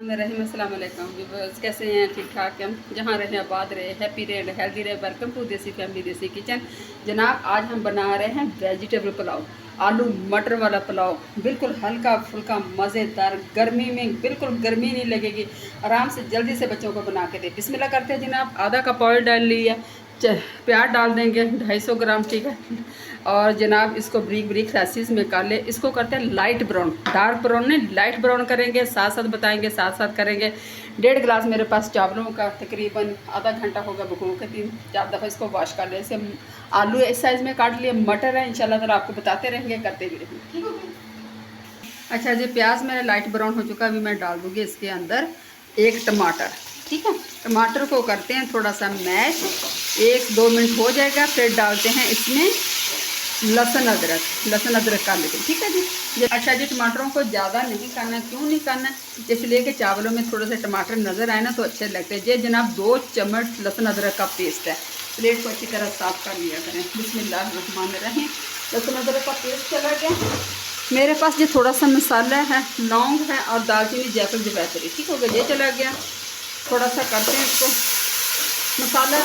रहीम अस्सलाम वालेकुम व्यूअर्स, कैसे हैं? ठीक ठाक हम जहाँ रहे आबाद रहे, हैप्पी रहे, हेल्दी रहे। वेलकम टू देसी फैमिली देसी किचन। जनाब आज हम बना रहे हैं वेजिटेबल पुलाव, आलू मटर वाला पुलाव। बिल्कुल हल्का फुल्का मज़ेदार, गर्मी में बिल्कुल गर्मी नहीं लगेगी, आराम से जल्दी से बच्चों को बना के दे। बिस्मिल्लाह करते हैं जनाब। आधा कप ऑयल डाल लिया, प्याज डाल देंगे 250 ग्राम, ठीक है। और जनाब इसको ब्रीक ब्रीक स्लाइसिस में काट ले। इसको करते हैं लाइट ब्राउन, डार्क ब्राउन नहीं, लाइट ब्राउन करेंगे। साथ साथ बताएंगे, साथ साथ करेंगे। 1.5 गिलास मेरे पास चावलों का, तकरीबन आधा घंटा होगा भिगो के, 3-4 दफ़ा इसको वॉश कर ले। इसे आलू इस साइज़ में काट लिए, मटर है इंशाल्लाह ताला आपको बताते रहेंगे, करते भी रहेंगे, ठीक हो गया। अच्छा जी, प्याज मेरा लाइट ब्राउन हो चुका। अभी मैं डाल दूँगी इसके अंदर 1 टमाटर, ठीक है। टमाटर को करते हैं थोड़ा सा मैश, 1-2 मिनट हो जाएगा। फिर डालते हैं इसमें लहसुन अदरक का लेते, ठीक है जी। अच्छा जी, टमाटरों को ज़्यादा नहीं करना। क्यों नहीं करना? इसलिए कि चावलों में थोड़े से टमाटर नज़र आए ना तो अच्छे लगते हैं। ये जनाब 2 चम्मच लहसुन अदरक का पेस्ट है। प्लेट को अच्छी तरह साफ़ कर लिया करें। बिस्मिल्लाहिर्रहमानिर्रहीम। लहसुन अदरक का पेस्ट चला गया। मेरे पास ये थोड़ा सा मसाला है, लौंग है और दालचीनी जायफल जवैत्री, ठीक हो गया। ये चला गया। थोड़ा सा करते हैं इसको मसाला।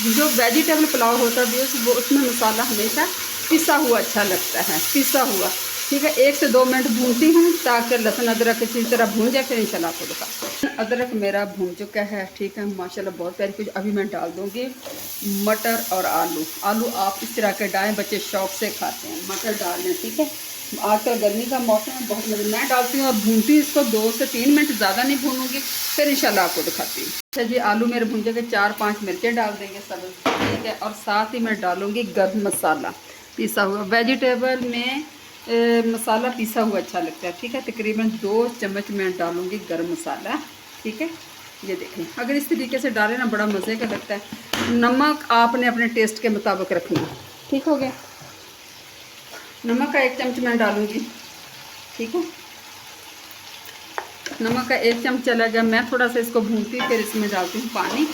जो वेजिटेबल पुलाव होता है वो उसमें मसाला हमेशा पिसा हुआ अच्छा लगता है, पिसा हुआ, ठीक है। 1 से 2 मिनट भूनती हूँ ताकि लहसुन अदरक अच्छी तरह भून जाए। फिर इंशाल्लाह आपको दिखाते हैं। अदरक मेरा भून चुका है, ठीक है, माशाल्लाह बहुत प्यारी कुछ। अभी मैं डाल दूँगी मटर और आलू। आलू आप इस तरह के डालें, बच्चे शौक से खाते हैं। मटर डाल लें, ठीक है। आजकल गर्मी का मौसम है, बहुत मज़े। मैं डालती हूँ और भूनती हूँ इसको 2 से 3 मिनट, ज़्यादा नहीं भूनूंगी। फिर इंशाल्लाह आपको दिखाती हूँ। अच्छा जी, आलू मेरे भून के 4-5 मिर्चें डाल देंगे सब, ठीक है। और साथ ही मैं डालूँगी गर्म मसाला पिसा हुआ। वेजिटेबल में मसाला पिसा हुआ अच्छा लगता है, ठीक है। तकरीबन 2 चम्मच मैं डालूँगी गर्म मसाला, ठीक है। ये देखें, अगर इस तरीके से डालें ना बड़ा मज़े का लगता है। नमक आपने अपने टेस्ट के मुताबिक रखना, ठीक हो गया। नमक का 1 चम्मच मैं डालूँगी, ठीक है। नमक का 1 चम्मच चला गया। मैं थोड़ा सा इसको भूनती हूँ, फिर इसमें डालती हूँ पानी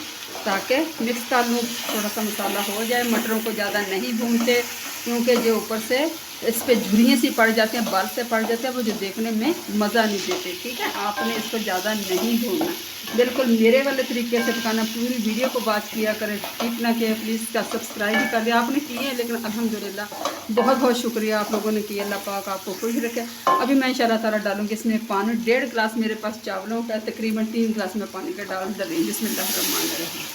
ताकि मिक्स कर लूँ, थोड़ा सा मसाला हो जाए। मटरों को ज़्यादा नहीं भूनते क्योंकि जो ऊपर से इस पर झुर्रियाँ सी पड़ जाती हैं, बर्फ से पड़ जाते हैं, वो जो देखने में मज़ा नहीं देते, ठीक है। आपने इसको ज़्यादा नहीं भूनना, बिल्कुल मेरे वाले तरीके से पकाना। पूरी वीडियो को वॉच किया करें, स्किप ना किया प्लीज़। का सब्सक्राइब भी कर लिया आपने, किए हैं, लेकिन अल्हम्दुलिल्लाह बहुत बहुत शुक्रिया आप लोगों ने किया। अल्लाह पाक आपको खुश रखे। अभी मैं इंशाल्लाह ताला डालूँगी इसमें पानी। 1.5 गिलास मेरे पास चावलों का, तकरीबन 3 गिलास में पानी का डालेंगे। बिस्मिल्लाहिर्रहमानिर्रहीम।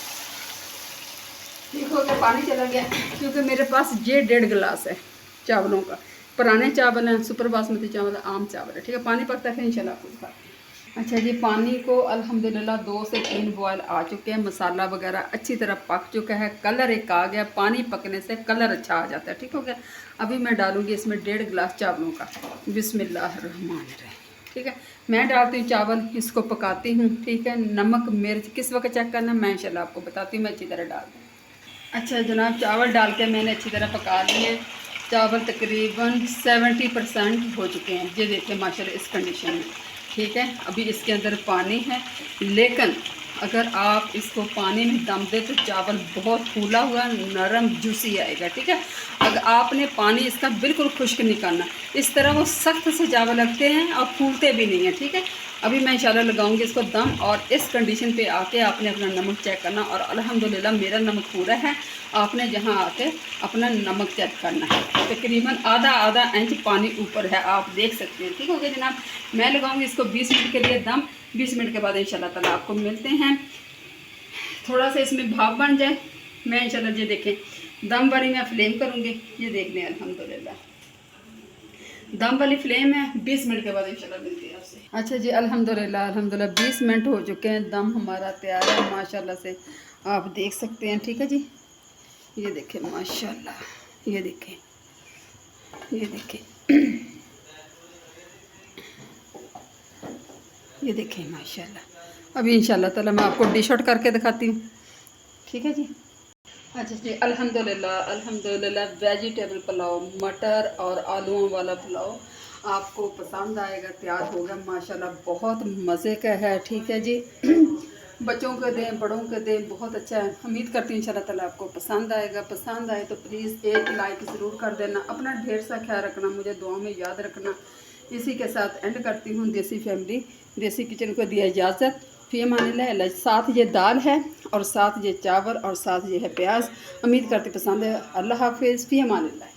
ठीक हो गया, पानी चला गया क्योंकि मेरे पास ये 1.5 गिलास है चावलों का। पुराने चावल हैं, सुपर बासमती चावल है, आम चावल है, ठीक है। पानी पकता है इंशाल्लाह आपको दिखाते हैं। अच्छा जी, पानी को अल्हम्दुलिल्लाह 2 से 3 बॉयल आ चुके हैं। मसाला वगैरह अच्छी तरह पक चुका है, कलर एक आ गया। पानी पकने से कलर अच्छा आ जाता है, ठीक हो गया। अभी मैं डालूँगी इसमें 1.5 गिलास चावलों का। बिस्मिल्लाहिर्रहमानिर्रहीम, ठीक है। मैं डालती हूँ चावल, इसको पकाती हूँ, ठीक है। नमक मिर्च किस वक्त चेक करना मैं इंशाल्लाह आपको बताती हूँ। मैं अच्छी तरह डाल दूँ। अच्छा जनाब, चावल डाल के मैंने अच्छी तरह पका लिए हैं। चावल तकरीबन 70% हो चुके हैं। ये देखिए माशाल्लाह इस कंडीशन में, ठीक है। अभी इसके अंदर पानी है, लेकिन अगर आप इसको पानी में दम दे तो चावल बहुत फूला हुआ नरम जूसी आएगा, ठीक है। अगर आपने पानी इसका बिल्कुल खुश्क नहीं करना, इस तरह वो सख्त से चावल लगते हैं और फूलते भी नहीं हैं, ठीक है। अभी मैं इंशाल्लाह लगाऊंगी इसको दम, और इस कंडीशन पे आके आपने अपना नमक चेक करना। और अल्हम्दुलिल्लाह मेरा नमक पूरा है। आपने जहाँ आके अपना नमक चेक करना है। तकरीबन आधा इंच पानी ऊपर है, आप देख सकते हैं, ठीक हो गया जनाब। मैं लगाऊंगी इसको 20 मिनट के लिए दम। 20 मिनट के बाद इंशाल्लाह ताला आपको मिलते हैं। थोड़ा सा इसमें भाप बन जाए, मैं इंशाल्लाह ये देखें दम वाली मैं फ्लेम करूँगी। ये देख लें, अल्हम्दुलिल्लाह दम वाली फ्लेम है। 20 मिनट के बाद इंशाल्लाह मिलती है आपसे। अच्छा जी, अल्हम्दुलिल्लाह 20 मिनट हो चुके हैं। दम हमारा तैयार है माशाल्लाह से, आप देख सकते हैं, ठीक है जी। ये देखें माशाल्लाह, ये देखें, ये देखें ये देखें माशाल्लाह। अभी इंशाल्लाह ताला मैं आपको डिश आउट करके दिखाती हूँ, ठीक है जी। अच्छा जी, अल्हम्दुलिल्लाह वेजिटेबल पुलाव, मटर और आलूओं वाला पुलाव आपको पसंद आएगा, तैयार होगा माशाल्लाह। बहुत मज़े का है, ठीक है जी। बच्चों को दें, बड़ों को दें, बहुत अच्छा है। उम्मीद करती हूँ इंशाल्लाह ताला आपको पसंद आएगा। पसंद आए तो प्लीज़ एक लाइक ज़रूर कर देना। अपना ढेर सा ख्याल रखना, मुझे दुआ में याद रखना। इसी के साथ एंड करती हूँ देसी फैमिली देसी किचन को दिया इजाज़त। फ़ी अमानिल्लाह। साथ ये दाल है और साथ ये चावल और साथ ये है प्याज। उम्मीद करते पसंद है। अल्लाह हाफिज़। फ़ी अमानिल्लाह।